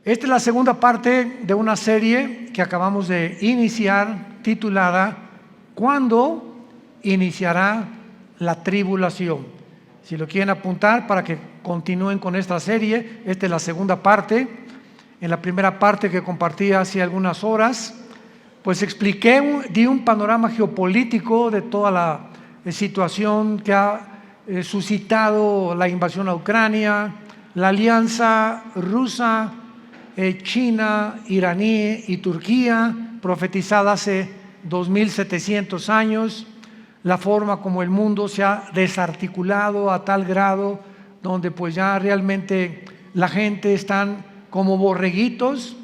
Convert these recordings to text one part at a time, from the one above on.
Esta es la segunda parte de una serie que acabamos de iniciar titulada ¿Cuándo iniciará la tribulación? Si lo quieren apuntar para que continúen con esta serie, esta es la segunda parte. En la primera parte que compartí hace algunas horas, pues di un panorama geopolítico de toda la situación que ha suscitado la invasión a Ucrania, la alianza rusa, China, iraní y Turquía, profetizada hace 2700 años, la forma como el mundo se ha desarticulado a tal grado donde pues ya realmente la gente están como borreguitos,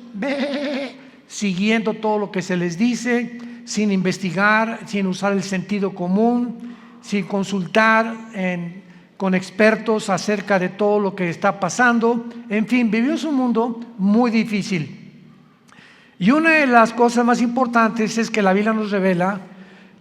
siguiendo todo lo que se les dice, sin investigar, sin usar el sentido común, sin consultar con expertos acerca de todo lo que está pasando. En fin, vivimos un mundo muy difícil. Y una de las cosas más importantes es que la Biblia nos revela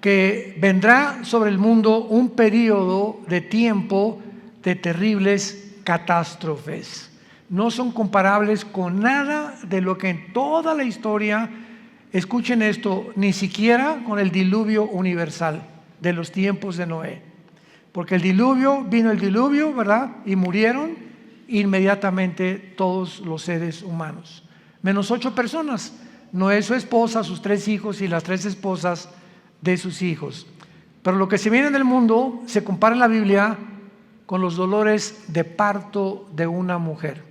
que vendrá sobre el mundo un periodo de tiempo de terribles catástrofes. No son comparables con nada de lo que en toda la historia, escuchen esto, ni siquiera con el diluvio universal de los tiempos de Noé. Porque vino el diluvio, ¿verdad? Y murieron inmediatamente todos los seres humanos, menos 8 personas, Noé, su esposa, sus 3 hijos y las 3 esposas de sus hijos. Pero lo que se viene en el mundo se compara en la Biblia con los dolores de parto de una mujer.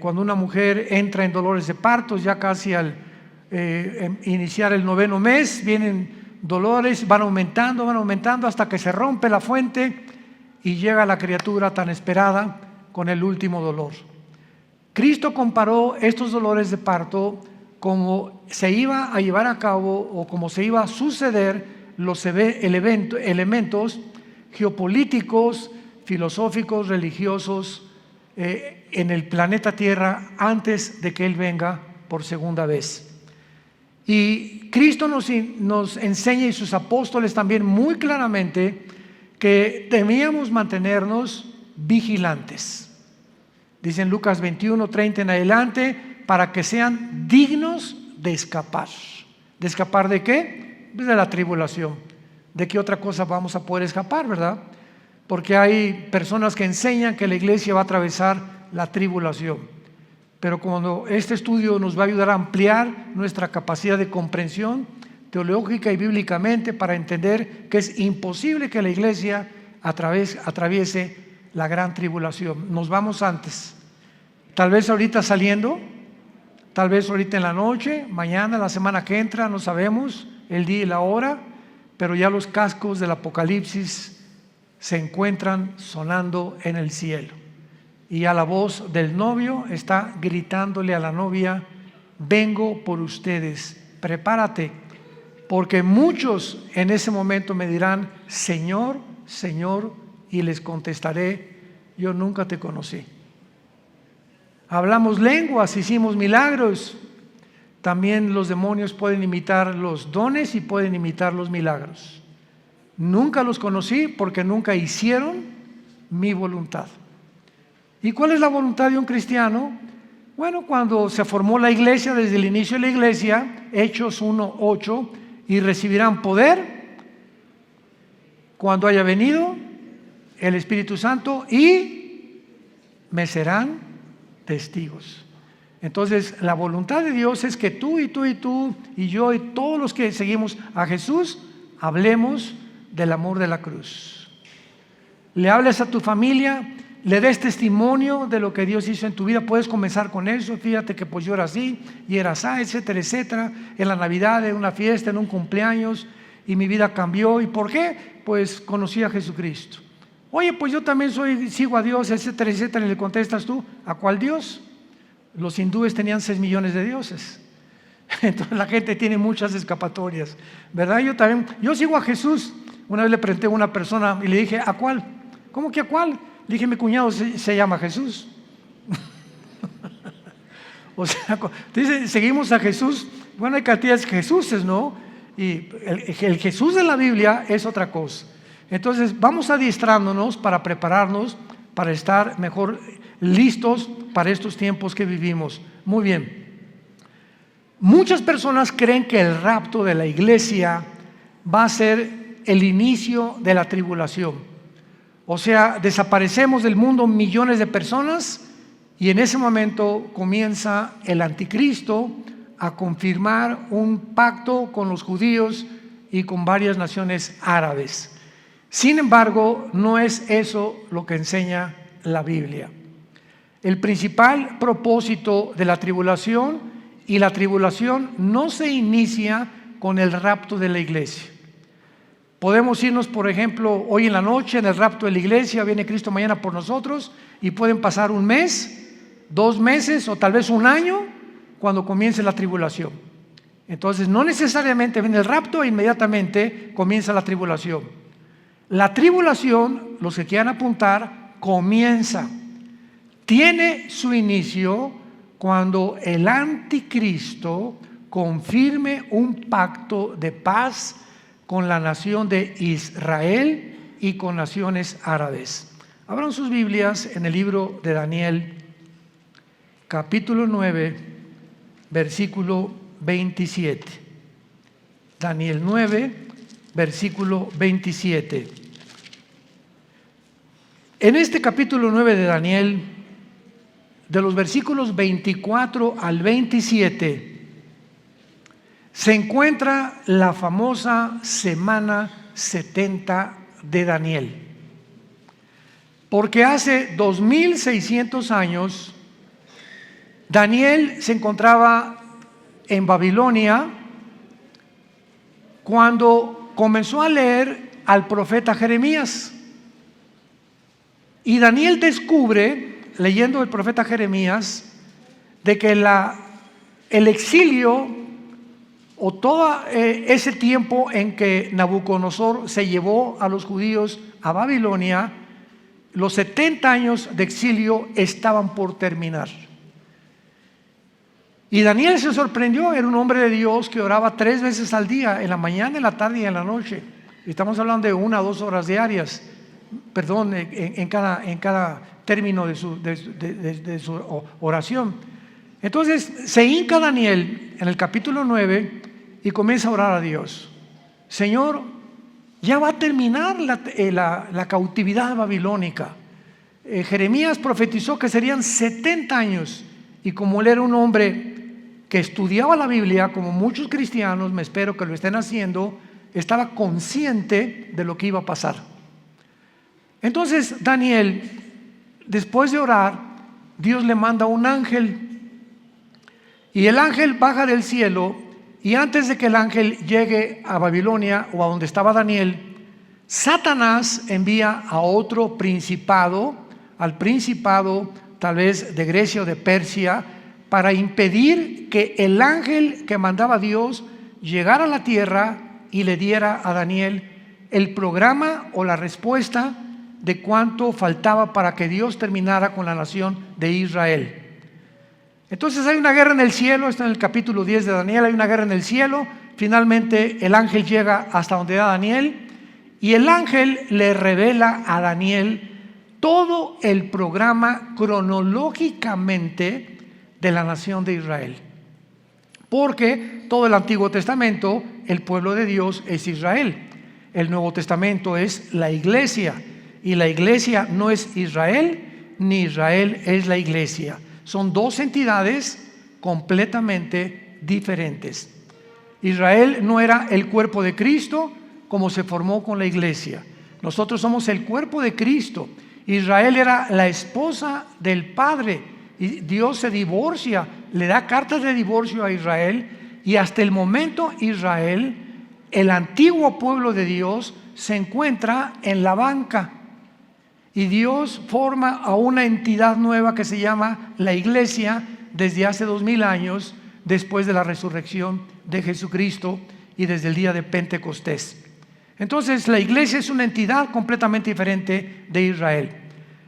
Cuando una mujer entra en dolores de parto, ya casi al iniciar el 9º mes, vienen dolores, van aumentando hasta que se rompe la fuente y llega la criatura tan esperada con el último dolor. Cristo comparó estos dolores de parto como se iba a llevar a cabo o como se iba a suceder los elementos geopolíticos, filosóficos, religiosos en el planeta Tierra antes de que Él venga por segunda vez. Y Cristo nos enseña, y sus apóstoles también muy claramente, que debíamos mantenernos vigilantes. Dice en Lucas 21:30 en adelante, para que sean dignos de escapar. ¿De escapar de qué? Pues de la tribulación. ¿De qué otra cosa vamos a poder escapar, verdad? Porque hay personas que enseñan que la iglesia va a atravesar la tribulación. Pero cuando este estudio nos va a ayudar a ampliar nuestra capacidad de comprensión teológica y bíblicamente para entender que es imposible que la iglesia atraviese la gran tribulación. Nos vamos antes. Tal vez ahorita saliendo, tal vez ahorita en la noche, mañana, la semana que entra, no sabemos el día y la hora, pero ya los cascos del Apocalipsis se encuentran sonando en el cielo. Y a la voz del novio está gritándole a la novia: vengo por ustedes, prepárate, porque muchos en ese momento me dirán: Señor, Señor, y les contestaré: yo nunca te conocí. Hablamos lenguas, hicimos milagros. También los demonios pueden imitar los dones y pueden imitar los milagros. Nunca los conocí porque nunca hicieron mi voluntad. ¿Y cuál es la voluntad de un cristiano? Bueno, cuando se formó la iglesia, desde el inicio de la iglesia, Hechos 1:8, y recibirán poder cuando haya venido el Espíritu Santo y me serán testigos. Entonces, la voluntad de Dios es que tú y tú y tú y yo y todos los que seguimos a Jesús hablemos del amor de la cruz. Le hables a tu familia, le des testimonio de lo que Dios hizo en tu vida. Puedes comenzar con eso: fíjate que pues yo era así y era así, etcétera, etcétera. En la Navidad, en una fiesta, en un cumpleaños, y mi vida cambió. ¿Y por qué? Pues conocí a Jesucristo. Oye, pues yo también sigo a Dios, etcétera, etcétera. Y le contestas tú: ¿a cuál Dios? Los hindúes tenían 6 millones de dioses. Entonces la gente tiene muchas escapatorias, ¿verdad? Yo sigo a Jesús. Una vez le pregunté a una persona y le dije: ¿a cuál? ¿Cómo que a cuál? Le dije: mi cuñado se llama Jesús. O sea, dice, seguimos a Jesús. Bueno, hay cantidades de Jesuses, ¿no? Y el Jesús de la Biblia es otra cosa. Entonces vamos adiestrándonos para prepararnos para estar mejor listos para estos tiempos que vivimos. Muy bien. Muchas personas creen que el rapto de la iglesia va a ser el inicio de la tribulación. O sea, desaparecemos del mundo millones de personas y en ese momento comienza el anticristo a confirmar un pacto con los judíos y con varias naciones árabes. Sin embargo, no es eso lo que enseña la Biblia. El principal propósito de la tribulación, y la tribulación no se inicia con el rapto de la iglesia. Podemos irnos, por ejemplo, hoy en la noche en el rapto de la iglesia, viene Cristo mañana por nosotros, y pueden pasar un mes, 2 meses o tal vez un año cuando comience la tribulación. Entonces no necesariamente viene el rapto e inmediatamente comienza la tribulación. La tribulación, los que quieran apuntar, comienza, tiene su inicio cuando el anticristo confirme un pacto de paz con la nación de Israel y con naciones árabes. Abran sus Biblias en el libro de Daniel, capítulo 9, versículo 27. Daniel 9, versículo 27. En este capítulo 9 de Daniel, de los versículos 24 al 27, se encuentra la famosa semana 70 de Daniel. Porque hace 2600 años, Daniel se encontraba en Babilonia cuando comenzó a leer al profeta Jeremías. Y Daniel descubre, leyendo el profeta Jeremías, de que el exilio o todo ese tiempo en que Nabucodonosor se llevó a los judíos a Babilonia, los 70 años de exilio estaban por terminar. Y Daniel se sorprendió, era un hombre de Dios que oraba 3 veces al día, en la mañana, en la tarde y en la noche. Estamos hablando de 1 a 2 horas diarias, perdón, en cada término de su oración. Entonces se hinca Daniel en el capítulo 9 y comienza a orar a Dios. Señor, ya va a terminar la cautividad babilónica. Jeremías profetizó que serían 70 años y como él era un hombre que estudiaba la Biblia, como muchos cristianos, me espero que lo estén haciendo, estaba consciente de lo que iba a pasar. Entonces Daniel, después de orar, Dios le manda un ángel y el ángel baja del cielo y antes de que el ángel llegue a Babilonia o a donde estaba Daniel, Satanás envía a otro principado, al principado tal vez de Grecia o de Persia, para impedir que el ángel que mandaba Dios llegara a la tierra y le diera a Daniel el programa o la respuesta de cuánto faltaba para que Dios terminara con la nación de Israel. Entonces hay una guerra en el cielo, está en el capítulo 10 de Daniel, hay una guerra en el cielo, finalmente el ángel llega hasta donde era Daniel y el ángel le revela a Daniel todo el programa cronológicamente de la nación de Israel. Porque todo el Antiguo Testamento, el pueblo de Dios es Israel. El Nuevo Testamento es la iglesia. Y la iglesia no es Israel, ni Israel es la iglesia. Son 2 entidades completamente diferentes. Israel no era el cuerpo de Cristo como se formó con la iglesia. Nosotros somos el cuerpo de Cristo. Israel era la esposa del Padre. Y Dios se divorcia, le da cartas de divorcio a Israel y hasta el momento Israel, el antiguo pueblo de Dios, se encuentra en la banca y Dios forma a una entidad nueva que se llama la iglesia desde hace 2000 años después de la resurrección de Jesucristo y desde el día de Pentecostés. Entonces la iglesia es una entidad completamente diferente de Israel.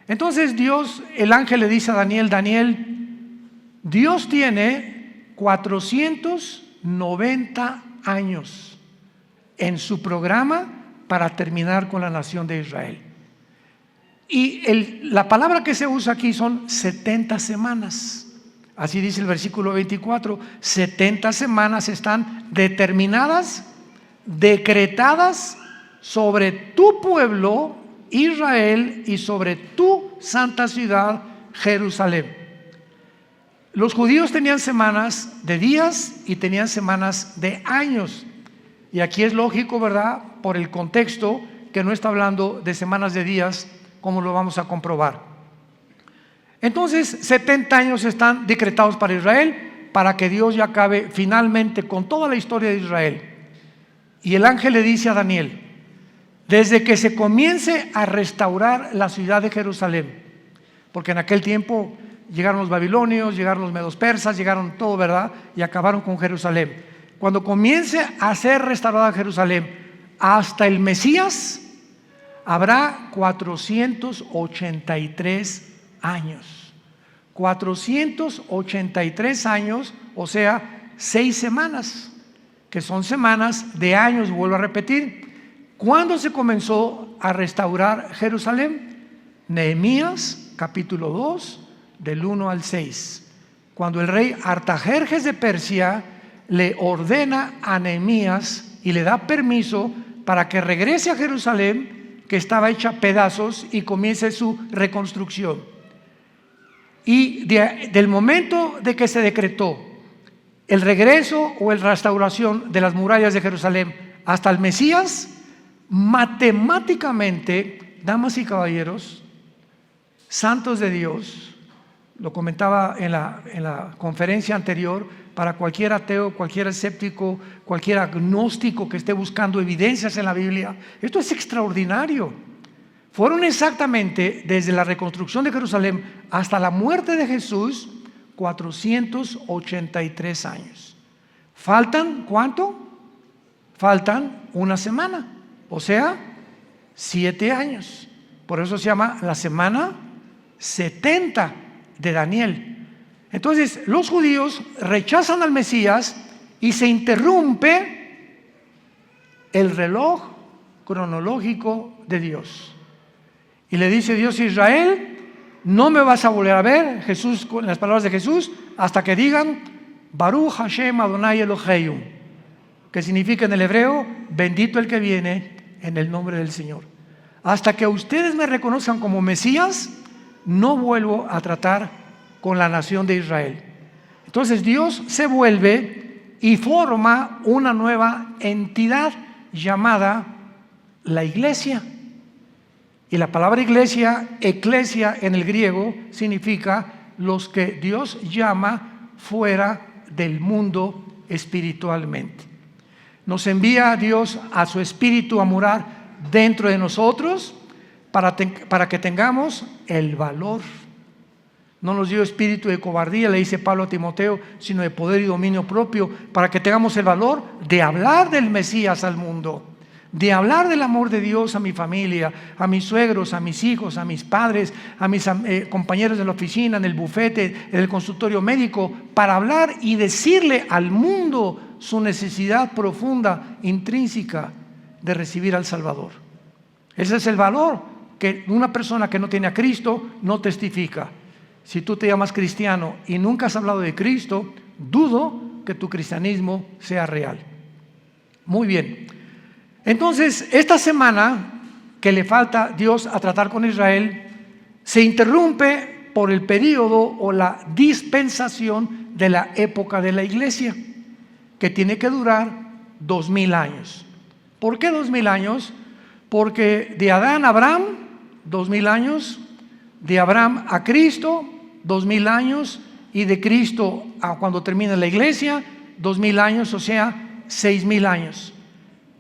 Entonces Dios, el ángel le dice a Daniel, Daniel, Dios tiene 490 años en su programa para terminar con la nación de Israel. Y la palabra que se usa aquí son 70 semanas. Así dice el versículo 24. 70 semanas están determinadas, decretadas sobre tu pueblo Israel y sobre tu santa ciudad Jerusalén. Los judíos tenían semanas de días y tenían semanas de años. Y aquí es lógico, ¿verdad? Por el contexto, que no está hablando de semanas de días, como lo vamos a comprobar. Entonces, 70 años están decretados para Israel, para que Dios ya acabe finalmente con toda la historia de Israel. Y el ángel le dice a Daniel: desde que se comience a restaurar la ciudad de Jerusalén, porque en aquel tiempo llegaron los babilonios, llegaron los medos persas, llegaron todo, ¿verdad? Y acabaron con Jerusalén. Cuando comience a ser restaurada Jerusalén hasta el Mesías, habrá 483 años. 483 años, o sea, 6 semanas, que son semanas de años, vuelvo a repetir. ¿Cuándo se comenzó a restaurar Jerusalén? Nehemías, capítulo 2, del 1 al 6. Cuando el rey Artajerjes de Persia le ordena a Nehemías y le da permiso para que regrese a Jerusalén, que estaba hecha a pedazos, y comience su reconstrucción. Y del momento de que se decretó el regreso o la restauración de las murallas de Jerusalén hasta el Mesías, matemáticamente, damas y caballeros, santos de Dios, lo comentaba en la conferencia anterior, para cualquier ateo, cualquier escéptico, cualquier agnóstico que esté buscando evidencias en la Biblia, esto es extraordinario. Fueron exactamente, desde la reconstrucción de Jerusalén hasta la muerte de Jesús, 483 años. ¿Faltan cuánto? Faltan una semana, o sea, 7 años. Por eso se llama la semana 70 de Daniel. Entonces, los judíos rechazan al Mesías y se interrumpe el reloj cronológico de Dios. Y le dice Dios a Israel: no me vas a volver a ver, Jesús, con las palabras de Jesús, hasta que digan Baruch Hashem Adonai Eloheinu, que significa en el hebreo: bendito el que viene en el nombre del Señor. Hasta que ustedes me reconozcan como Mesías, no vuelvo a tratar con la nación de Israel. Entonces Dios se vuelve y forma una nueva entidad llamada la iglesia. Y la palabra iglesia, eclesia en el griego, significa los que Dios llama fuera del mundo espiritualmente. Nos envía Dios a su espíritu a morar dentro de nosotros para que tengamos el valor. No nos dio espíritu de cobardía, le dice Pablo a Timoteo, sino de poder y dominio propio, para que tengamos el valor de hablar del Mesías al mundo, de hablar del amor de Dios a mi familia, a mis suegros, a mis hijos, a mis padres, a mis compañeros de la oficina, en el bufete, en el consultorio médico, para hablar y decirle al mundo su necesidad profunda, intrínseca, de recibir al Salvador. Ese es el valor que una persona que no tiene a Cristo no testifica. Si tú te llamas cristiano y nunca has hablado de Cristo, dudo que tu cristianismo sea real. Muy bien. Entonces, esta semana que le falta Dios a tratar con Israel, se interrumpe por el periodo o la dispensación de la época de la iglesia, que tiene que durar 2000 años. ¿Por qué 2000 años? Porque de Adán a Abraham, 2000 años, de Abraham a Cristo, 2000 años, y de Cristo a cuando termina la iglesia, 2000 años, o sea, 6000 años.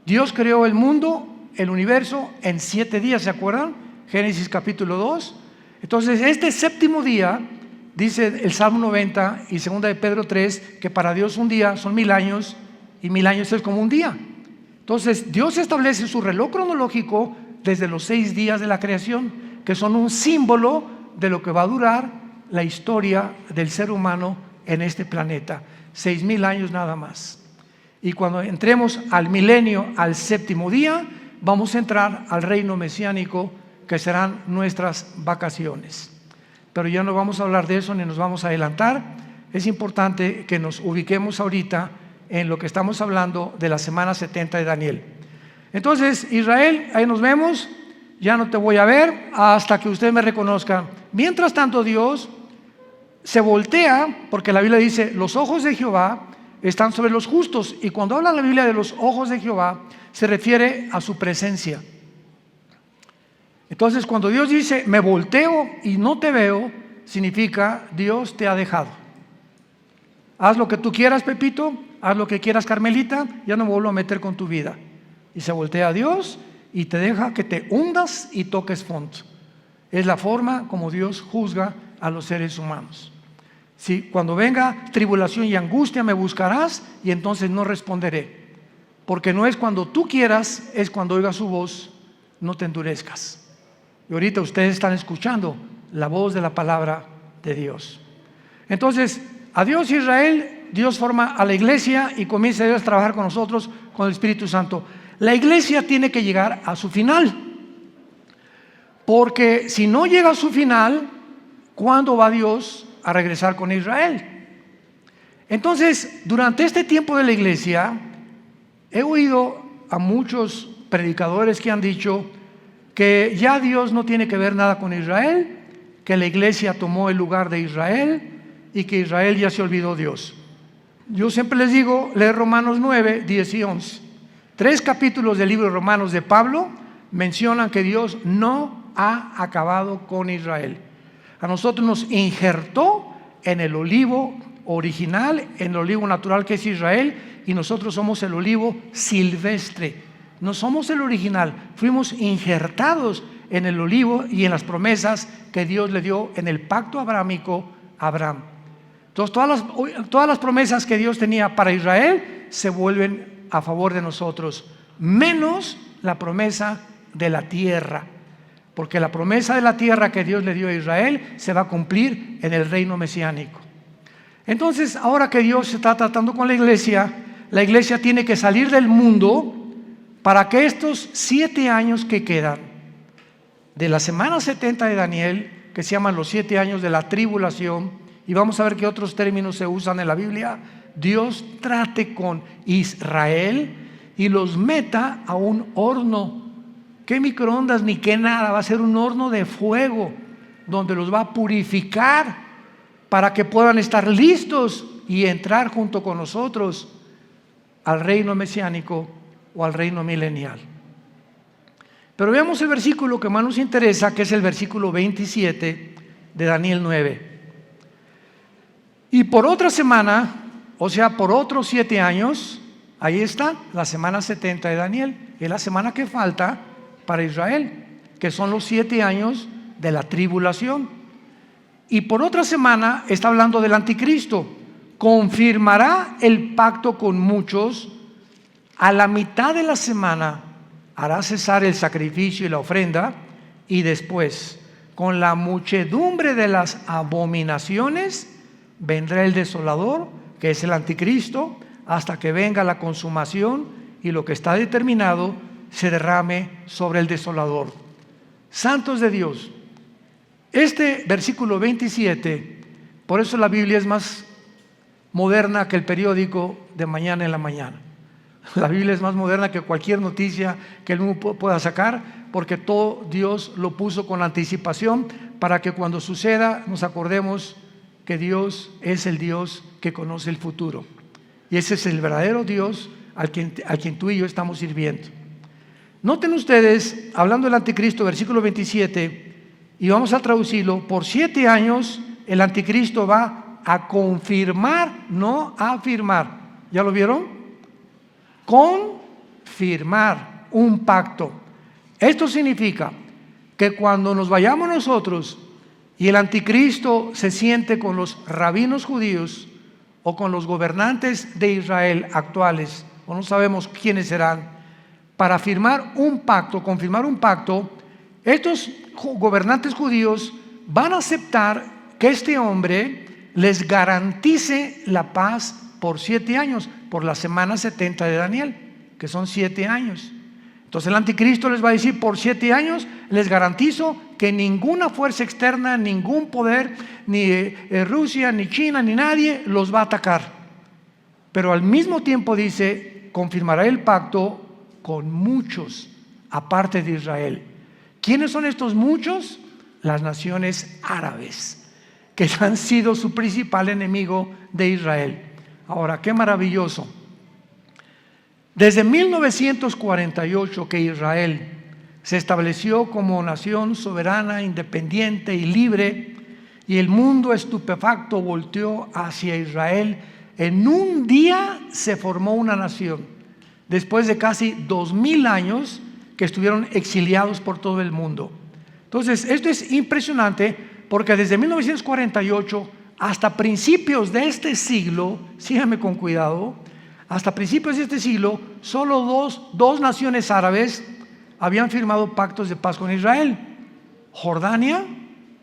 Dios creó el mundo, el universo, en 7 días, ¿se acuerdan? Génesis capítulo 2. Entonces, este séptimo día, dice el Salmo 90 y 2 de Pedro 3, que para Dios un día son 1000 años, y 1000 años es como un día. Entonces, Dios establece su reloj cronológico desde los 6 días de la creación, que son un símbolo de lo que va a durar la historia del ser humano en este planeta. 6000 años nada más. Y cuando entremos al milenio, al séptimo día, vamos a entrar al reino mesiánico que serán nuestras vacaciones. Pero ya no vamos a hablar de eso ni nos vamos a adelantar. Es importante que nos ubiquemos ahorita en lo que estamos hablando de la semana 70 de Daniel. Entonces, Israel, ahí nos vemos. Ya no te voy a ver hasta que usted me reconozca. Mientras tanto, Dios se voltea, porque la Biblia dice, los ojos de Jehová están sobre los justos. Y cuando habla la Biblia de los ojos de Jehová, se refiere a su presencia. Entonces, cuando Dios dice, me volteo y no te veo, significa, Dios te ha dejado. Haz lo que tú quieras, Pepito, haz lo que quieras, Carmelita, ya no me vuelvo a meter con tu vida. Y se voltea a Dios y te deja que te hundas y toques fondo. Es la forma como Dios juzga a los seres humanos. Si cuando venga tribulación y angustia me buscarás, y entonces no responderé. Porque no es cuando tú quieras, es cuando oigas su voz, no te endurezcas. Y ahorita ustedes están escuchando la voz de la palabra de Dios. Entonces, adiós Israel, Dios forma a la iglesia y comienza Dios a trabajar con nosotros, con el Espíritu Santo. La iglesia tiene que llegar a su final. Porque si no llega a su final, ¿cuándo va Dios a regresar con Israel? Entonces, durante este tiempo de la iglesia, he oído a muchos predicadores que han dicho que ya Dios no tiene que ver nada con Israel, que la iglesia tomó el lugar de Israel y que Israel ya se olvidó de Dios. Yo siempre les digo, leer Romanos 9, 10 y 11. 3 capítulos del libro de Romanos de Pablo mencionan que Dios no ha acabado con Israel. A nosotros nos injertó en el olivo original, en el olivo natural que es Israel, y nosotros somos el olivo silvestre. No somos el original, fuimos injertados en el olivo y en las promesas que Dios le dio en el pacto abrahámico a Abraham. Entonces todas las promesas que Dios tenía para Israel se vuelven a favor de nosotros, menos la promesa de la tierra, porque la promesa de la tierra que Dios le dio a Israel se va a cumplir en el reino mesiánico. Entonces, ahora que Dios se está tratando con la iglesia tiene que salir del mundo para que estos 7 años que quedan de la semana 70 de Daniel, que se llaman los 7 años de la tribulación, y vamos a ver qué otros términos se usan en la Biblia, Dios trate con Israel y los meta a un horno. ¿Qué microondas ni qué nada? Va a ser un horno de fuego donde los va a purificar para que puedan estar listos y entrar junto con nosotros al reino mesiánico o al reino milenial. Pero veamos el versículo que más nos interesa, que es el versículo 27 de Daniel 9. Y por otra semana, o sea, por otros 7 años, ahí está la semana 70 de Daniel, es la semana que falta para Israel, que son los 7 años de la tribulación. Y por otra semana está hablando del anticristo. Confirmará el pacto con muchos. A la mitad de la semana hará cesar el sacrificio y la ofrenda, y después, con la muchedumbre de las abominaciones, vendrá el desolador, que es el anticristo, hasta que venga la consumación y lo que está determinado se derrame sobre el desolador. Santos de Dios, este versículo 27, por eso la Biblia es más moderna que el periódico de mañana en la mañana. La Biblia es más moderna que cualquier noticia que el mundo pueda sacar, porque todo Dios lo puso con anticipación para que cuando suceda nos acordemos que Dios es el Dios que conoce el futuro. Y ese es el verdadero Dios a quien tú y yo estamos sirviendo. Noten ustedes, hablando del anticristo, versículo 27, y vamos a traducirlo, por 7 años el anticristo va a confirmar, no a afirmar. ¿Ya lo vieron? Confirmar un pacto. Esto significa que cuando nos vayamos nosotros y el anticristo se siente con los rabinos judíos o con los gobernantes de Israel actuales, o no sabemos quiénes serán, para firmar un pacto, confirmar un pacto, estos gobernantes judíos van a aceptar que este hombre les garantice la paz por 7 años, por la semana 70 de Daniel, que son 7 años. Entonces el anticristo les va a decir: por 7 años les garantizo que ninguna fuerza externa, ningún poder, ni Rusia, ni China, ni nadie los va a atacar. Pero al mismo tiempo dice: confirmará el pacto con muchos, aparte de Israel. ¿Quiénes son estos muchos? Las naciones árabes, que han sido su principal enemigo de Israel. Ahora, qué maravilloso. Desde 1948 que Israel se estableció como nación soberana, independiente y libre, y el mundo estupefacto volteó hacia Israel, en un día se formó una nación, después de casi 2000 años que estuvieron exiliados por todo el mundo. Entonces, esto es impresionante, porque desde 1948 hasta principios de este siglo, síganme con cuidado, hasta principios de este siglo, solo dos naciones árabes habían firmado pactos de paz con Israel: Jordania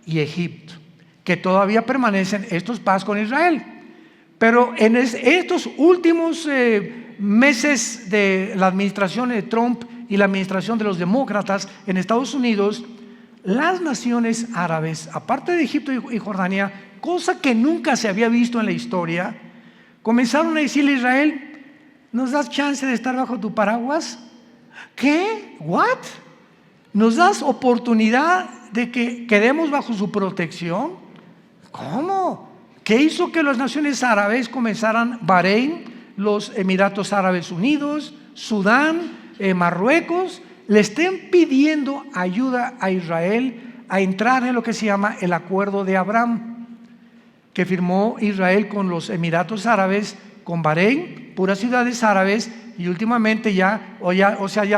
y Egipto, que todavía permanecen estos paz con Israel. Pero en estos últimos meses de la administración de Trump y la administración de los demócratas en Estados Unidos, las naciones árabes, aparte de Egipto y Jordania, cosa que nunca se había visto en la historia, comenzaron a decirle a Israel: ¿nos das chance de estar bajo tu paraguas? ¿Qué? ¿What? ¿Nos das oportunidad de que quedemos bajo su protección? ¿Cómo? ¿Qué hizo que las naciones árabes comenzaran? Bahrein, los Emiratos Árabes Unidos, Sudán, Marruecos, le estén pidiendo ayuda a Israel a entrar en lo que se llama el Acuerdo de Abraham, que firmó Israel con los Emiratos Árabes, con Bahrein, puras ciudades árabes, y últimamente ya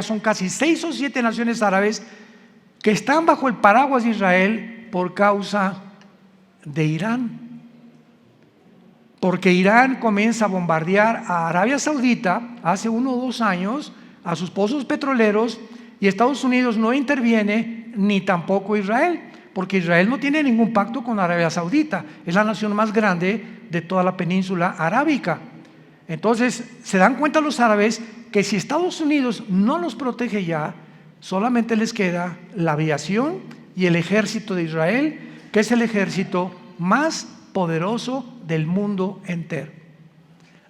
son casi 6 o 7 naciones árabes que están bajo el paraguas de Israel por causa de Irán. Porque Irán comienza a bombardear a Arabia Saudita hace 1 o 2 años, a sus pozos petroleros, y Estados Unidos no interviene, ni tampoco Israel, porque Israel no tiene ningún pacto con Arabia Saudita, es la nación más grande de toda la península arábica. Entonces se dan cuenta los árabes que si Estados Unidos no los protege ya, solamente les queda la aviación y el ejército de Israel, que es el ejército más poderoso del mundo entero.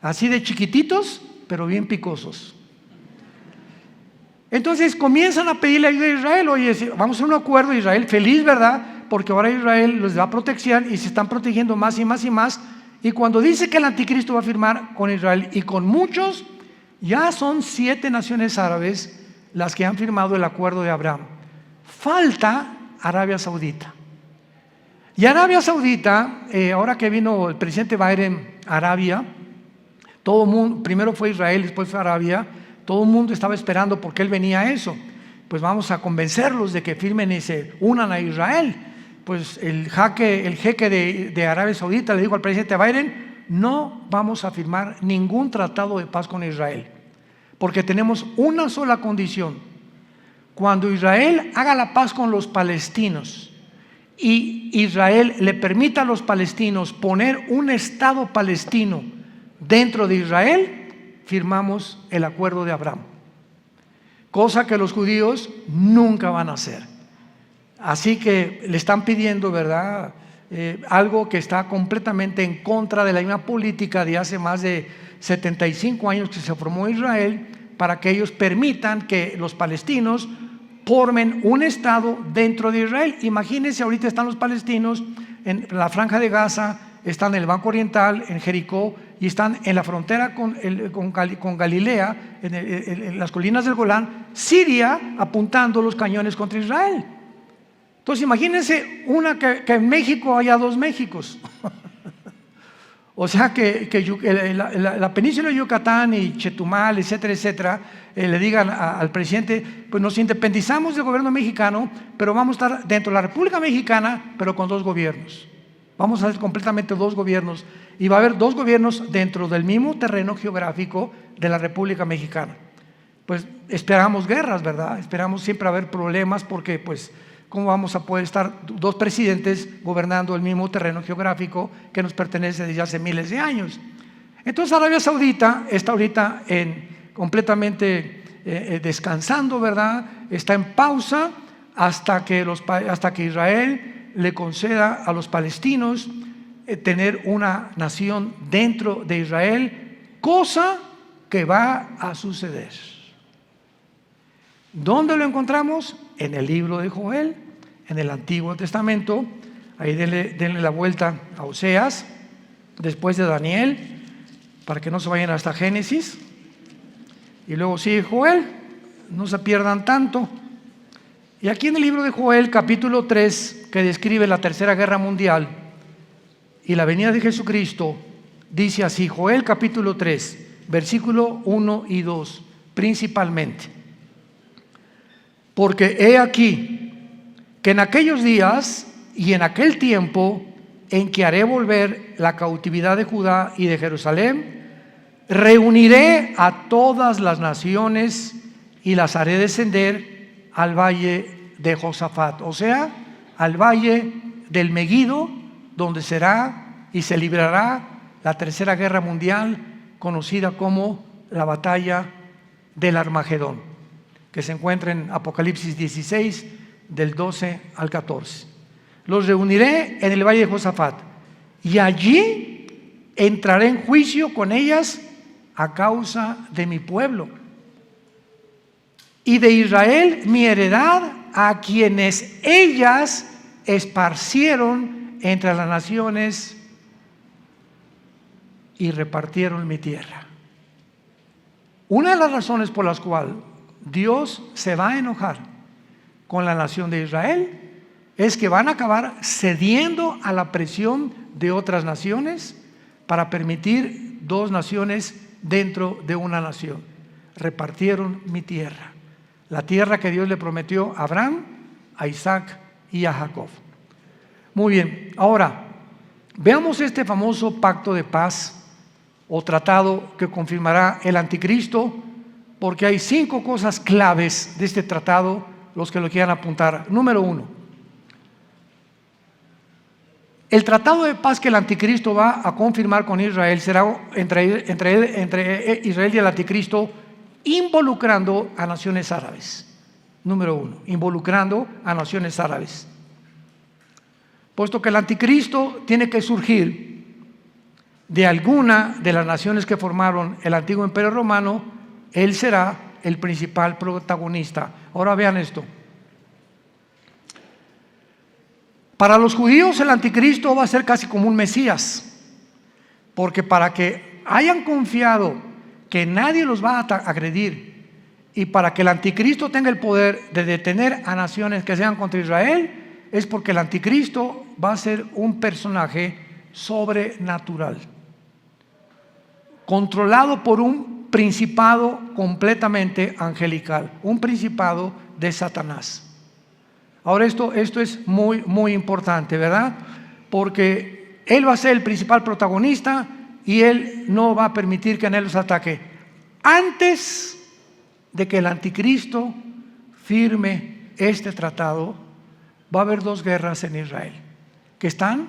Así de chiquititos, pero bien picosos. Entonces comienzan a pedirle ayuda a Israel: oye, vamos a un acuerdo. Israel feliz, ¿verdad? Porque ahora Israel les da protección y se están protegiendo más y más y más. Y cuando dice que el anticristo va a firmar con Israel y con muchos, ya son 7 naciones árabes las que han firmado el Acuerdo de Abraham. Falta Arabia Saudita. Y Arabia Saudita, ahora que vino el presidente Biden a Arabia, todo el mundo, primero fue Israel, después fue Arabia, todo el mundo estaba esperando porque él venía a eso. Pues vamos a convencerlos de que firmen y se unan a Israel. Pues el jeque de Arabia Saudita le dijo al presidente Biden: no vamos a firmar ningún tratado de paz con Israel, porque tenemos una sola condición: cuando Israel haga la paz con los palestinos y Israel le permita a los palestinos poner un estado palestino dentro de Israel, firmamos el Acuerdo de Abraham, cosa que los judíos nunca van a hacer. Así que le están pidiendo, ¿verdad?, algo que está completamente en contra de la misma política de hace más de 75 años que se formó Israel, para que ellos permitan que los palestinos formen un estado dentro de Israel. Imagínense, ahorita están los palestinos en la Franja de Gaza, están en el Banco Oriental, en Jericó, y están en la frontera con Galilea, en las colinas del Golán, Siria, apuntando los cañones contra Israel. Entonces imagínense que en México haya 2 Méxicos. O sea que la península de Yucatán y Chetumal, etcétera, etcétera, le digan al presidente: pues nos independizamos del gobierno mexicano, pero vamos a estar dentro de la República Mexicana, pero con 2 gobiernos. Vamos a hacer completamente 2 gobiernos, y va a haber 2 gobiernos dentro del mismo terreno geográfico de la República Mexicana. Pues esperamos guerras, ¿verdad? Esperamos siempre haber problemas, porque pues ¿cómo vamos a poder estar 2 presidentes gobernando el mismo terreno geográfico que nos pertenece desde hace miles de años? Entonces Arabia Saudita está ahorita completamente descansando, ¿verdad? Está en pausa hasta que Israel le conceda a los palestinos tener una nación dentro de Israel, cosa que va a suceder. ¿Dónde lo encontramos? En el libro de Joel, en el Antiguo Testamento. Ahí denle la vuelta a Oseas, después de Daniel, para que no se vayan hasta Génesis. Y luego sigue Joel, no se pierdan tanto. Y aquí en el libro de Joel, capítulo 3, que describe la Tercera Guerra Mundial y la venida de Jesucristo, dice así, Joel capítulo 3, versículo 1 y 2, principalmente. Porque he aquí que en aquellos días y en aquel tiempo en que haré volver la cautividad de Judá y de Jerusalén, reuniré a todas las naciones y las haré descender al valle de Josafat, o sea, al valle del Meguido, donde será y se librará la Tercera Guerra Mundial, conocida como la batalla del Armagedón, que se encuentra en Apocalipsis 16, del 12 al 14. Los reuniré en el valle de Josafat, y allí entraré en juicio con ellas a causa de mi pueblo y de Israel, mi heredad, a quienes ellas esparcieron entre las naciones y repartieron mi tierra. Una de las razones por las cuales Dios se va a enojar con la nación de Israel es que van a acabar cediendo a la presión de otras naciones para permitir dos naciones dentro de una nación. Repartieron mi tierra, la tierra que Dios le prometió a Abraham, a Isaac y a Jacob. Muy bien, ahora veamos este famoso pacto de paz o tratado que confirmará el anticristo, porque hay 5 cosas claves de este tratado, los que lo quieran apuntar. Número 1, el tratado de paz que el anticristo va a confirmar con Israel será entre Israel y el anticristo, involucrando a naciones árabes. Número 1, involucrando a naciones árabes. Puesto que el anticristo tiene que surgir de alguna de las naciones que formaron el antiguo imperio romano, él será el principal protagonista. Ahora vean esto. Para los judíos el anticristo va a ser casi como un Mesías, porque para que hayan confiado que nadie los va a agredir y para que el anticristo tenga el poder de detener a naciones que sean contra Israel, es porque el anticristo va a ser un personaje sobrenatural, controlado por un principado completamente angelical, un principado de Satanás. Ahora esto es muy importante, ¿verdad? Porque él va a ser el principal protagonista y él no va a permitir que nadie los ataque. Antes de que el anticristo firme este tratado, va a haber 2 guerras en Israel, que están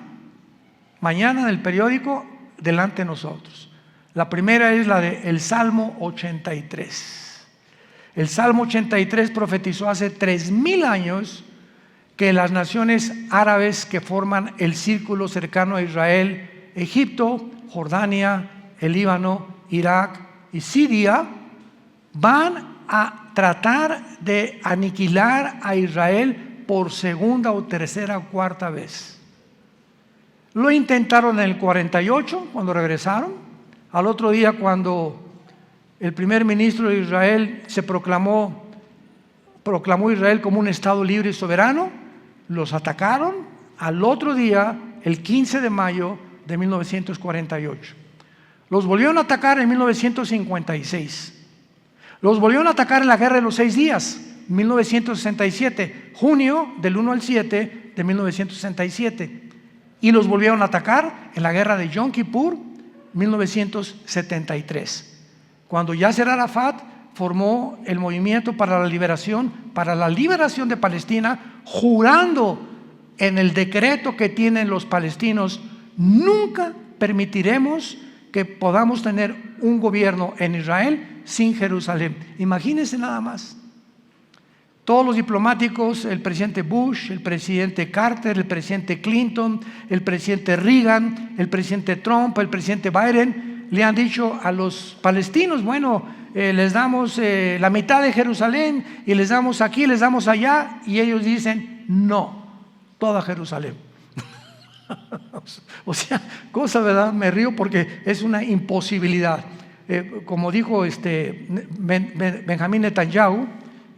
mañana en el periódico delante de nosotros. La primera es la del Salmo 83. El Salmo 83 profetizó hace 3000 años que las naciones árabes que forman el círculo cercano a Israel, Egipto, Jordania, el Líbano, Irak y Siria, van a tratar de aniquilar a Israel por segunda o tercera o cuarta vez. Lo intentaron en el 48 cuando regresaron. Al otro día, cuando el primer ministro de Israel proclamó Israel como un estado libre y soberano, los atacaron al otro día, el 15 de mayo de 1948. Los volvieron a atacar en 1956. Los volvieron a atacar en la Guerra de los 6 días, 1967, junio del 1 al 7 de 1967. Y los volvieron a atacar en la Guerra de Yom Kippur, 1973. Cuando Yasser Arafat formó el movimiento para la liberación de Palestina, jurando en el decreto que tienen los palestinos: nunca permitiremos que podamos tener un gobierno en Israel sin Jerusalén. Imagínense nada más. Todos los diplomáticos, el presidente Bush, el presidente Carter, el presidente Clinton, el presidente Reagan, el presidente Trump, el presidente Biden, le han dicho a los palestinos, bueno, les damos la mitad de Jerusalén y les damos aquí, les damos allá, y ellos dicen, no, toda Jerusalén. O sea, cosa, ¿verdad? Me río porque es una imposibilidad. Como dijo Benjamín Netanyahu,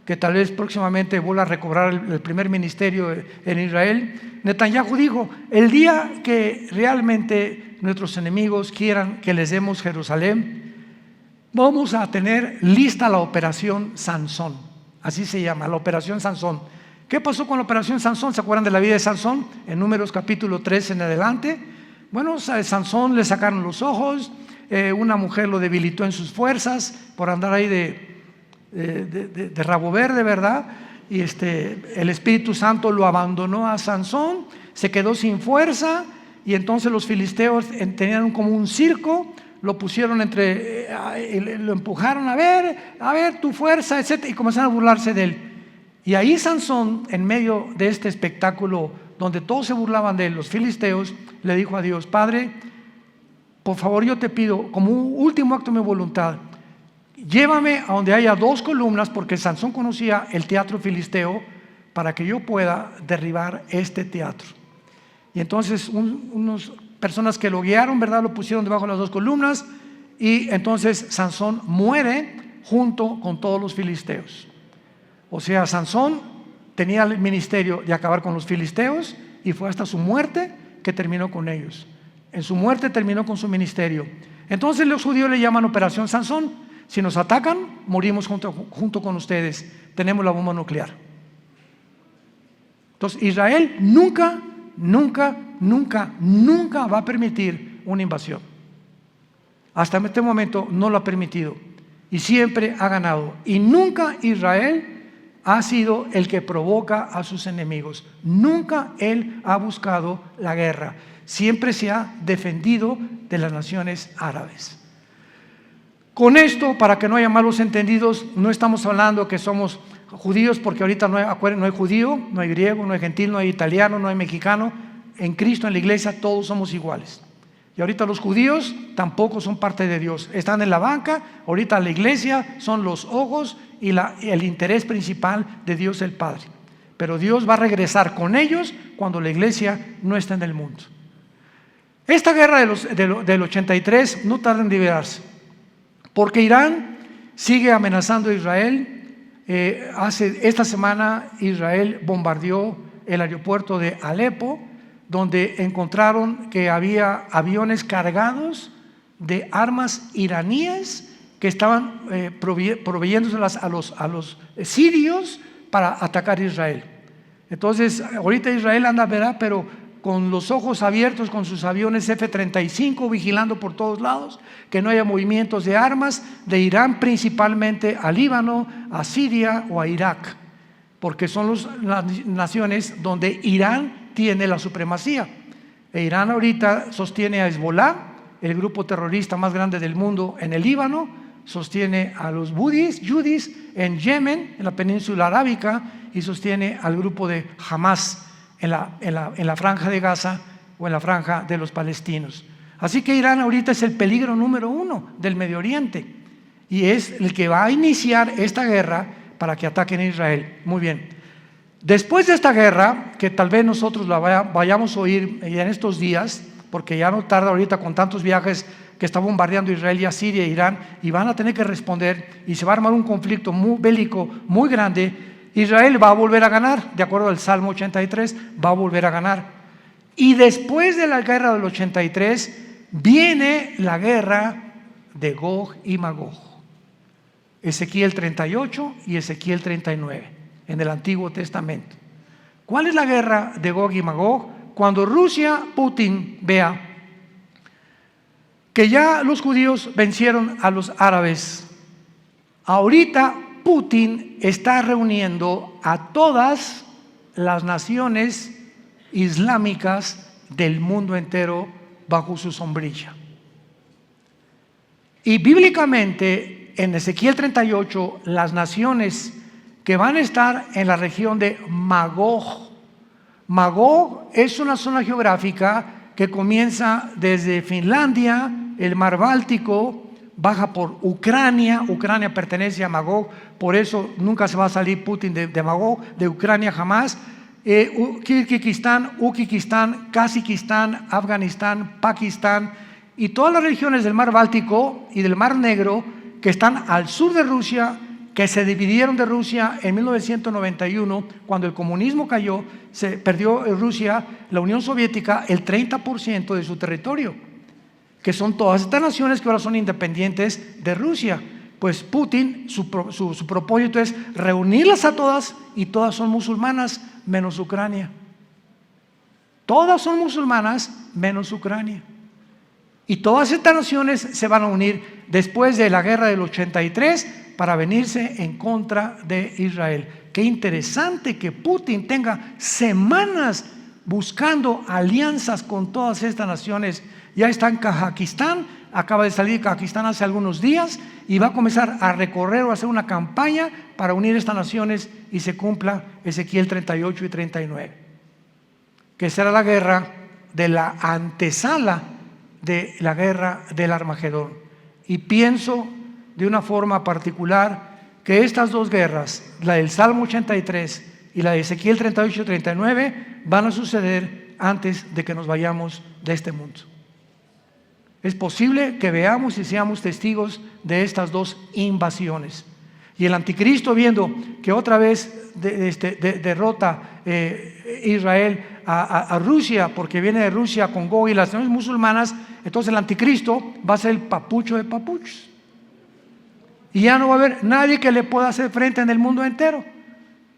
que tal vez próximamente vuelva a recobrar el primer ministerio en Israel, Netanyahu dijo, el día que realmente nuestros enemigos quieran que les demos Jerusalén, vamos a tener lista la operación Sansón, así se llama, la operación Sansón. ¿Qué pasó con la operación Sansón? ¿Se acuerdan de la vida de Sansón? En Números capítulo 3 en adelante. Bueno, a Sansón le sacaron los ojos, una mujer lo debilitó en sus fuerzas por andar ahí de rabo verde, ¿verdad? Y el Espíritu Santo lo abandonó a Sansón, se quedó sin fuerza, y entonces los filisteos tenían como un circo, lo pusieron lo empujaron, a ver tu fuerza, etc., y comenzaron a burlarse de él. Y ahí Sansón, en medio de este espectáculo donde todos se burlaban de él, los filisteos, le dijo a Dios, Padre, por favor yo te pido, como un último acto de mi voluntad, llévame a donde haya 2 columnas, porque Sansón conocía el teatro filisteo, para que yo pueda derribar este teatro. Y entonces unas personas que lo guiaron, ¿verdad?, lo pusieron debajo de las 2 columnas, y entonces Sansón muere junto con todos los filisteos. O sea, Sansón tenía el ministerio de acabar con los filisteos, y fue hasta su muerte que terminó con ellos. En su muerte terminó con su ministerio. Entonces los judíos le llaman Operación Sansón. Si nos atacan, morimos junto con ustedes. Tenemos la bomba nuclear. Entonces Israel nunca va a permitir una invasión. Hasta este momento no lo ha permitido, y siempre ha ganado. Y nunca Israel ha sido el que provoca a sus enemigos. Nunca él ha buscado la guerra. Siempre se ha defendido de las naciones árabes. Con esto, para que no haya malos entendidos, no estamos hablando que somos judíos, porque ahorita no hay judío, no hay griego, no hay gentil, no hay italiano, no hay mexicano. En Cristo, en la iglesia, todos somos iguales. Y ahorita los judíos tampoco son parte de Dios. Están en la banca. Ahorita la iglesia son los ojos y el interés principal de Dios el Padre. Pero Dios va a regresar con ellos cuando la iglesia no está en el mundo. Esta guerra del 83 no tarda en liberarse, porque Irán sigue amenazando a Israel. Esta semana Israel bombardeó el aeropuerto de Alepo, donde encontraron que había aviones cargados de armas iraníes que estaban proveyéndoselas a los sirios para atacar a Israel. Entonces ahorita Israel anda, ¿verdad?, pero con los ojos abiertos, con sus aviones F-35 vigilando por todos lados que no haya movimientos de armas de Irán, principalmente a Líbano, a Siria o a Irak, porque son las naciones donde Irán tiene la supremacía. Irán ahorita sostiene a Hezbollah, el grupo terrorista más grande del mundo en el Líbano, sostiene a los yudis en Yemen, en la península arábica, y sostiene al grupo de Hamas en la franja de Gaza o en la franja de los palestinos. Así que Irán ahorita es el peligro número 1 del Medio Oriente, y es el que va a iniciar esta guerra para que ataquen a Israel. Muy bien. Después de esta guerra, que tal vez nosotros la vayamos a oír en estos días, porque ya no tarda ahorita con tantos viajes que está bombardeando Israel y a Siria e Irán, y van a tener que responder, y se va a armar un conflicto bélico muy grande. Israel va a volver a ganar, de acuerdo al Salmo 83, va a volver a ganar. Y después de la guerra del 83, viene la guerra de Gog y Magog. Ezequiel 38 y Ezequiel 39. En el Antiguo Testamento. ¿Cuál es la guerra de Gog y Magog? Cuando Rusia, Putin, vea que ya los judíos vencieron a los árabes. Ahorita Putin está reuniendo a todas las naciones islámicas del mundo entero bajo su sombrilla. Y bíblicamente en Ezequiel 38 las naciones que van a estar en la región de Magog. Magog es una zona geográfica que comienza desde Finlandia, el mar Báltico, baja por Ucrania. Ucrania pertenece a Magog, por eso nunca se va a salir Putin de Magog, de Ucrania jamás. Kirguistán, Uzbekistán, Kazajistán, Afganistán, Pakistán y todas las regiones del mar Báltico y del mar Negro que están al sur de Rusia, que se dividieron de Rusia en 1991, cuando el comunismo cayó, se perdió Rusia, la Unión Soviética, el 30% de su territorio, que son todas estas naciones que ahora son independientes de Rusia. Pues Putin, su propósito es reunirlas a todas, y todas son musulmanas menos Ucrania. Todas son musulmanas menos Ucrania. Y todas estas naciones se van a unir después de la guerra del 83 para venirse en contra de Israel. Qué interesante que Putin tenga semanas buscando alianzas con todas estas naciones. Ya está en Kazajistán, acaba de salir de Kazajistán hace algunos días y va a comenzar a recorrer o a hacer una campaña para unir estas naciones y se cumpla Ezequiel 38 y 39, que será la guerra de la antesala de la guerra del Armagedón. Y pienso de una forma particular que estas dos guerras, la del Salmo 83 y la de Ezequiel 38 y 39, van a suceder antes de que nos vayamos de este mundo. Es posible que veamos y seamos testigos de estas dos invasiones. Y el anticristo, viendo que otra vez derrota Israel a Rusia, porque viene de Rusia con Gog y las naciones musulmanas, entonces el anticristo va a ser el papucho de papuchos. Y ya no va a haber nadie que le pueda hacer frente en el mundo entero,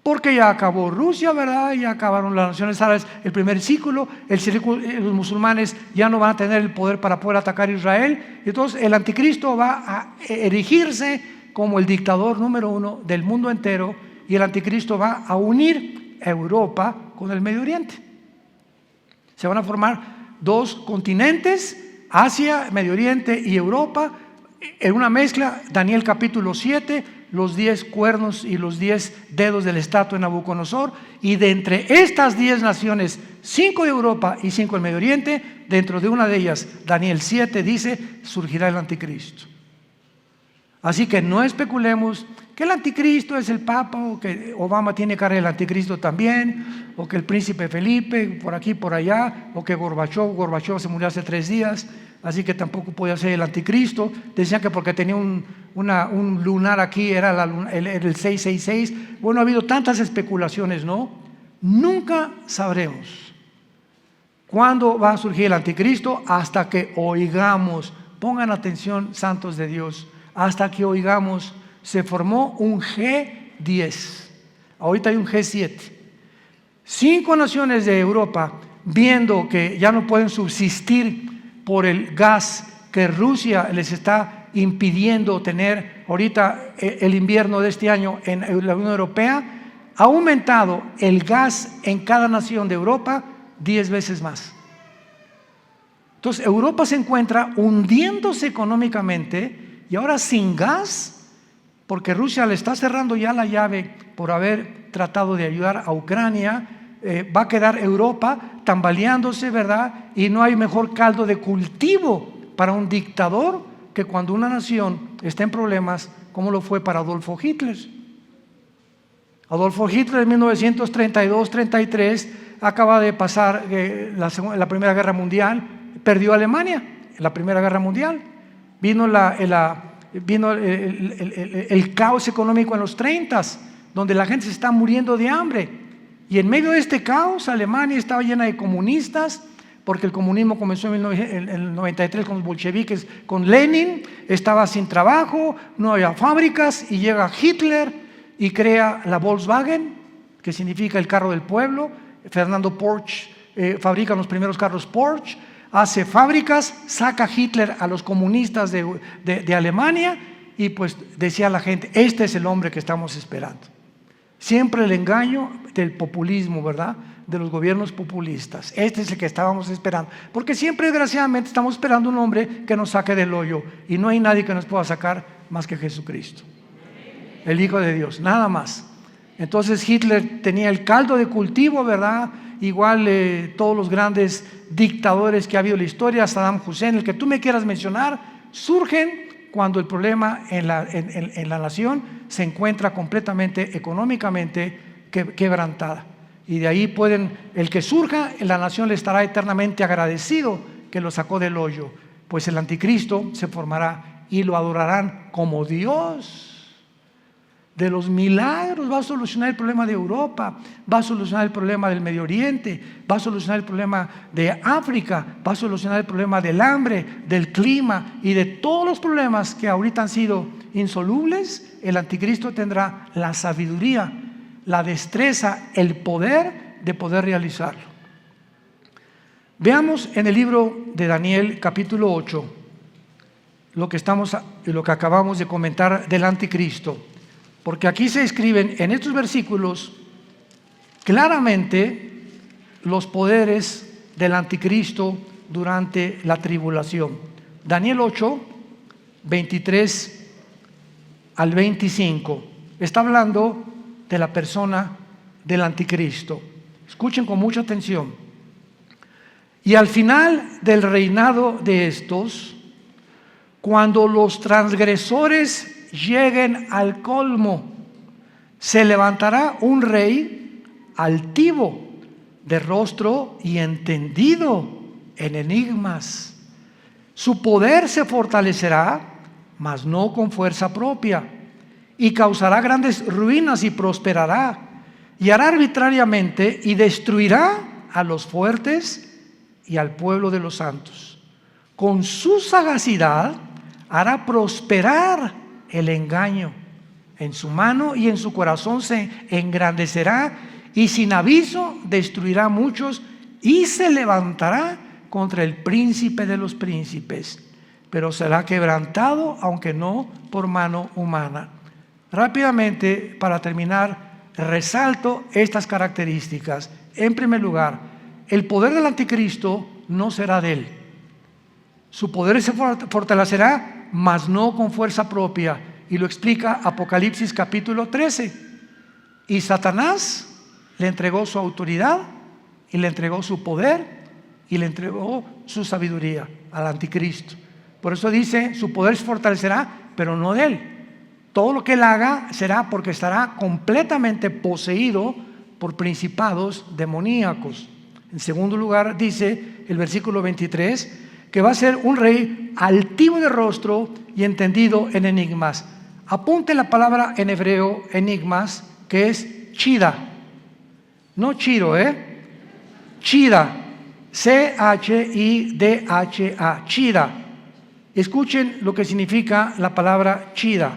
porque ya acabó Rusia, ¿verdad? Ya acabaron las naciones árabes, el primer círculo, los musulmanes ya no van a tener el poder para poder atacar a Israel. Entonces el anticristo va a erigirse como el dictador número uno del mundo entero, y el anticristo va a unir a Europa con el Medio Oriente. Se van a formar dos continentes, Asia, Medio Oriente y Europa, en una mezcla. Daniel capítulo 7, los 10 cuernos y los 10 dedos de la estatua de Nabucodonosor, y de entre estas 10 naciones, 5 de Europa y 5 del Medio Oriente, dentro de una de ellas, Daniel 7 dice, surgirá el anticristo. Así que no especulemos que el anticristo es el Papa, o que Obama tiene cara del anticristo también, o que el príncipe Felipe por aquí por allá, o que Gorbachov se murió hace 3 días, así que tampoco podía ser el anticristo. Decían que porque tenía un lunar aquí era el 666. Bueno, ha habido tantas especulaciones, ¿no? Nunca sabremos cuándo va a surgir el anticristo hasta que oigamos. Pongan atención, santos de Dios, hasta que oigamos. Se formó un G10, ahorita hay un G7. 5 naciones de Europa, viendo que ya no pueden subsistir por el gas que Rusia les está impidiendo tener ahorita el invierno de este año en la Unión Europea, ha aumentado el gas en cada nación de Europa 10 veces más. Entonces Europa se encuentra hundiéndose económicamente, y ahora sin gas, porque Rusia le está cerrando ya la llave por haber tratado de ayudar a Ucrania. Va a quedar Europa tambaleándose, ¿verdad? Y no hay mejor caldo de cultivo para un dictador que cuando una nación está en problemas, como lo fue para Adolfo Hitler. Adolfo Hitler en 1932-33 acaba de pasar la Primera Guerra Mundial, perdió Alemania en la Primera Guerra Mundial. Vino el caos económico en los 30s, donde la gente se está muriendo de hambre, y en medio de este caos Alemania estaba llena de comunistas, porque el comunismo comenzó en el 93 con los bolcheviques, con Lenin. Estaba sin trabajo, no había fábricas, y llega Hitler y crea la Volkswagen, que significa el carro del pueblo. Fernando Porsche fabrica los primeros carros Porsche, hace fábricas, saca Hitler a los comunistas de Alemania, y pues decía la gente, este es el hombre que estamos esperando. Siempre el engaño del populismo, ¿verdad? De los gobiernos populistas. Este es el que estábamos esperando, porque siempre desgraciadamente estamos esperando un hombre que nos saque del hoyo, y no hay nadie que nos pueda sacar más que Jesucristo, el Hijo de Dios, nada más. Entonces Hitler tenía el caldo de cultivo, ¿verdad? Igual todos los grandes dictadores que ha habido en la historia, Saddam Hussein, el que tú me quieras mencionar, surgen cuando el problema en la nación se encuentra completamente económicamente quebrantada. Y de ahí el que surja en la nación le estará eternamente agradecido que lo sacó del hoyo, pues el anticristo se formará y lo adorarán como Dios. De los milagros va a solucionar el problema de Europa, va a solucionar el problema del Medio Oriente, va a solucionar el problema de África, va a solucionar el problema del hambre, del clima y de todos los problemas que ahorita han sido insolubles. El anticristo tendrá la sabiduría, la destreza, el poder de poder realizarlo. Veamos en el libro de Daniel capítulo 8 lo que acabamos de comentar del anticristo. Porque aquí se escriben en estos versículos claramente los poderes del anticristo durante la tribulación. Daniel 8, 23 al 25. Está hablando de la persona del anticristo. Escuchen con mucha atención. Y al final del reinado de estos, cuando los transgresores lleguen al colmo, se levantará un rey altivo, de rostro y entendido en enigmas. Su poder se fortalecerá, mas no con fuerza propia, y causará grandes ruinas y prosperará, y hará arbitrariamente y destruirá a los fuertes y al pueblo de los santos. Con su sagacidad hará prosperar el engaño. En su mano y en su corazón se engrandecerá, y sin aviso destruirá a muchos, y se levantará contra el príncipe de los príncipes, pero será quebrantado, aunque no por mano humana. Rápidamente, para terminar, resalto estas características. En primer lugar, el poder del anticristo no será de él. Su poder se fortalecerá, mas no con fuerza propia, y lo explica Apocalipsis capítulo 13. Y Satanás le entregó su autoridad, y le entregó su poder, y le entregó su sabiduría al anticristo. Por eso dice, su poder se fortalecerá, pero no de él. Todo lo que él haga será porque estará completamente poseído por principados demoníacos. En segundo lugar, dice el versículo 23, que va a ser un rey altivo de rostro y entendido en enigmas. Apunte la palabra en hebreo, enigmas, que es chida. No chiro, chida. C-H-I-D-H-A. Chida. Escuchen lo que significa la palabra chida.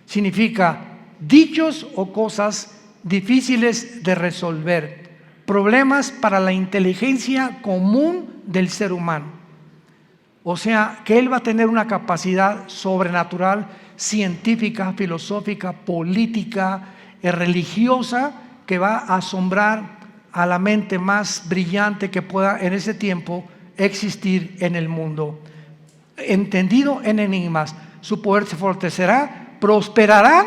Significa dichos o cosas difíciles de resolver, problemas para la inteligencia común del ser humano. O sea, que él va a tener una capacidad sobrenatural, científica, filosófica, política, religiosa, que va a asombrar a la mente más brillante que pueda en ese tiempo existir en el mundo. Entendido en enigmas, su poder se fortalecerá, prosperará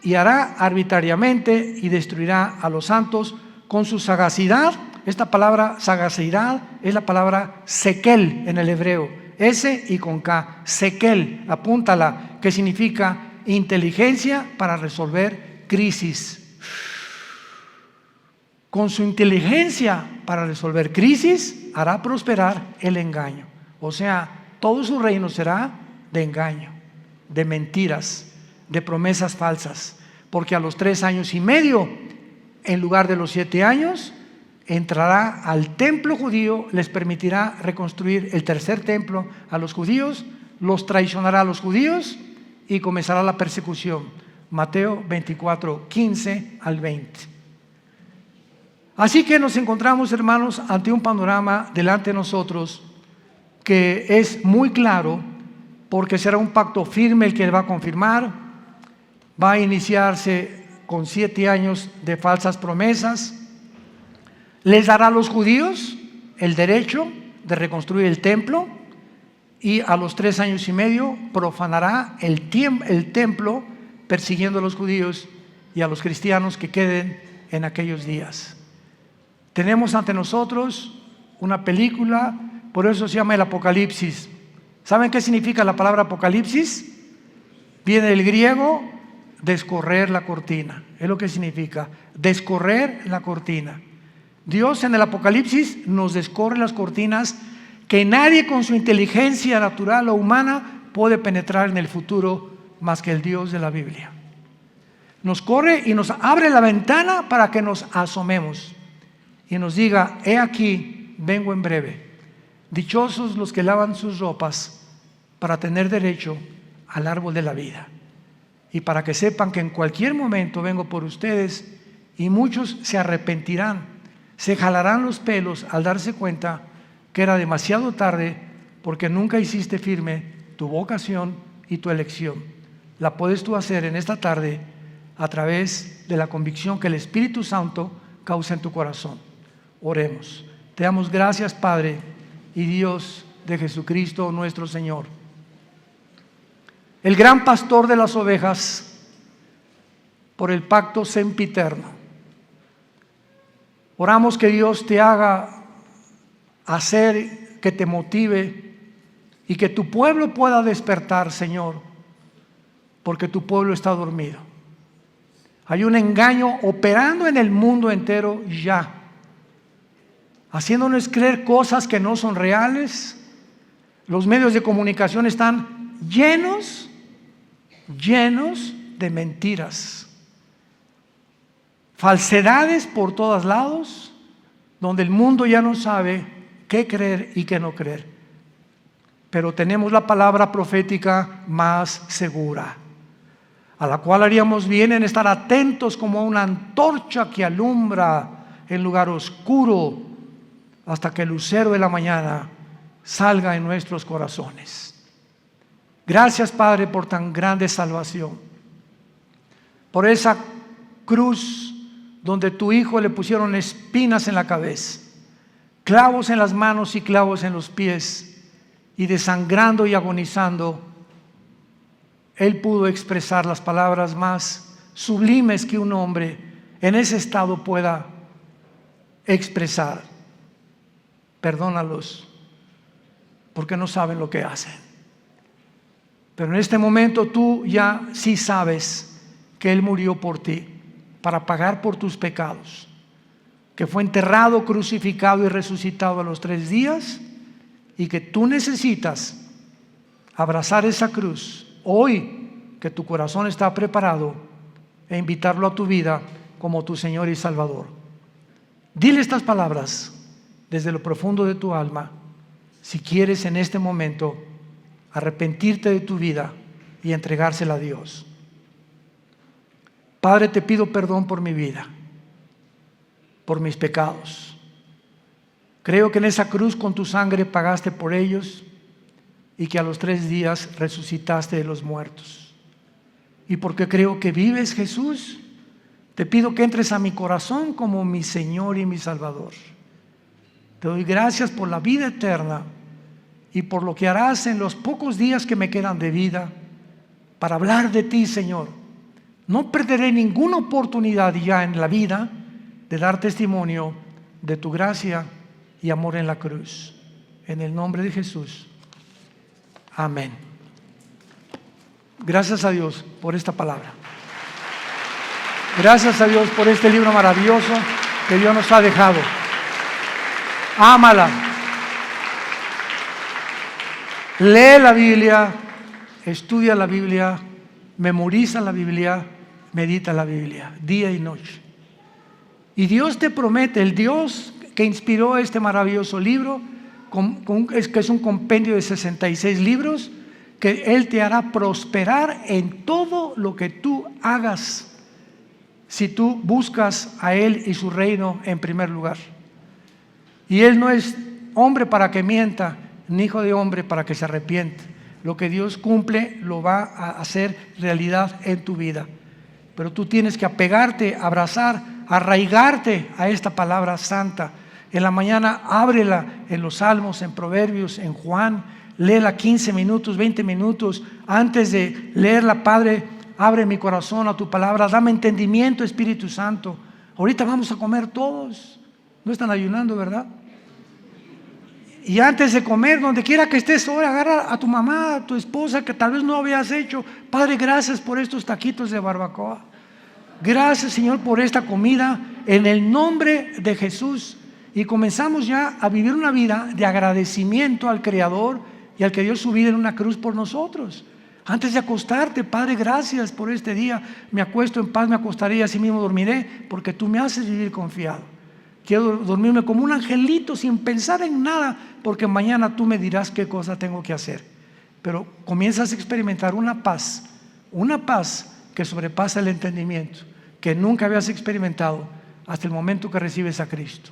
y hará arbitrariamente y destruirá a los santos con su sagacidad. Esta palabra sagacidad es la palabra sekel en el hebreo, S y con K, sekel, apúntala, que significa inteligencia para resolver crisis. Con su inteligencia para resolver crisis hará prosperar el engaño. O sea, todo su reino será de engaño, de mentiras, de promesas falsas, porque a los 3 años y medio, en lugar de los 7 años, entrará al templo judío, les permitirá reconstruir el tercer templo a los judíos, los traicionará a los judíos y comenzará la persecución. Mateo 24, 15 al 20. Así que nos encontramos, hermanos, ante un panorama delante de nosotros que es muy claro, porque será un pacto firme el que va a confirmar. Va a iniciarse con 7 años de falsas promesas. Les dará a los judíos el derecho de reconstruir el templo y a los 3 años y medio profanará el templo, persiguiendo a los judíos y a los cristianos que queden en aquellos días. Tenemos ante nosotros una película, por eso se llama el Apocalipsis. ¿Saben qué significa la palabra Apocalipsis? Viene del griego descorrer la cortina, es lo que significa, descorrer la cortina. Dios en el Apocalipsis nos descorre las cortinas que nadie con su inteligencia natural o humana puede penetrar en el futuro más que el Dios de la Biblia. Nos corre y nos abre la ventana para que nos asomemos y nos diga: he aquí, vengo en breve. Dichosos los que lavan sus ropas para tener derecho al árbol de la vida, y para que sepan que en cualquier momento vengo por ustedes, y muchos se arrepentirán, se jalarán los pelos al darse cuenta que era demasiado tarde, porque nunca hiciste firme tu vocación y tu elección. La puedes tú hacer en esta tarde a través de la convicción que el Espíritu Santo causa en tu corazón. Oremos. Te damos gracias, Padre y Dios de Jesucristo nuestro Señor, el gran pastor de las ovejas, por el pacto sempiterno. Oramos que Dios te haga hacer, que te motive y que tu pueblo pueda despertar, Señor, porque tu pueblo está dormido. Hay un engaño operando en el mundo entero ya, haciéndonos creer cosas que no son reales. Los medios de comunicación están llenos de mentiras, falsedades por todos lados, donde el mundo ya no sabe qué creer y qué no creer. Pero tenemos la palabra profética más segura, a la cual haríamos bien en estar atentos como una antorcha que alumbra en lugar oscuro hasta que el lucero de la mañana salga en nuestros corazones. Gracias, Padre, por tan grande salvación, por esa cruz donde tu Hijo le pusieron espinas en la cabeza, clavos en las manos y clavos en los pies, y desangrando y agonizando, Él pudo expresar las palabras más sublimes que un hombre en ese estado pueda expresar: perdónalos, porque no saben lo que hacen. Pero en este momento tú ya sí sabes que Él murió por ti, para pagar por tus pecados, que fue enterrado, crucificado y resucitado a los 3 días, y que tú necesitas abrazar esa cruz hoy, que tu corazón está preparado, e invitarlo a tu vida como tu Señor y Salvador. Dile estas palabras desde lo profundo de tu alma, si quieres en este momento arrepentirte de tu vida y entregársela a Dios. Padre, te pido perdón por mi vida, por mis pecados. Creo que en esa cruz con tu sangre pagaste por ellos, y que a los 3 días resucitaste de los muertos. Y porque creo que vives, Jesús, te pido que entres a mi corazón como mi Señor y mi Salvador. Te doy gracias por la vida eterna y por lo que harás en los pocos días que me quedan de vida para hablar de ti, Señor. No perderé ninguna oportunidad ya en la vida de dar testimonio de tu gracia y amor en la cruz. En el nombre de Jesús. Amén. Gracias a Dios por esta palabra. Gracias a Dios por este libro maravilloso que Dios nos ha dejado. Ámala. Lee la Biblia, estudia la Biblia, memoriza la Biblia, medita la Biblia, día y noche. Y Dios te promete, el Dios que inspiró este maravilloso libro, que es un compendio de 66 libros, que Él te hará prosperar en todo lo que tú hagas, si tú buscas a Él y su reino en primer lugar. Y Él no es hombre para que mienta, ni hijo de hombre para que se arrepiente. Lo que Dios cumple lo va a hacer realidad en tu vida. Pero tú tienes que apegarte, abrazar, arraigarte a esta palabra santa. En la mañana ábrela en los Salmos, en Proverbios, en Juan. léela 15 minutos, 20 minutos. Antes de leerla, Padre, abre mi corazón a tu palabra, dame entendimiento, Espíritu Santo. Ahorita vamos a comer todos. No están ayunando, ¿verdad? Y antes de comer, donde quiera que estés ahora, agarra a tu mamá, a tu esposa, que tal vez no habías hecho. Padre, gracias por estos taquitos de barbacoa. Gracias, Señor, por esta comida, en el nombre de Jesús. Y comenzamos ya a vivir una vida de agradecimiento al Creador y al que dio su vida en una cruz por nosotros. Antes de acostarte, Padre, gracias por este día. Me acuesto en paz, me acostaré y así mismo dormiré, porque tú me haces vivir confiado. Quiero dormirme como un angelito sin pensar en nada, porque mañana tú me dirás qué cosa tengo que hacer. Pero comienzas a experimentar una paz que sobrepasa el entendimiento, que nunca habías experimentado hasta el momento que recibes a Cristo.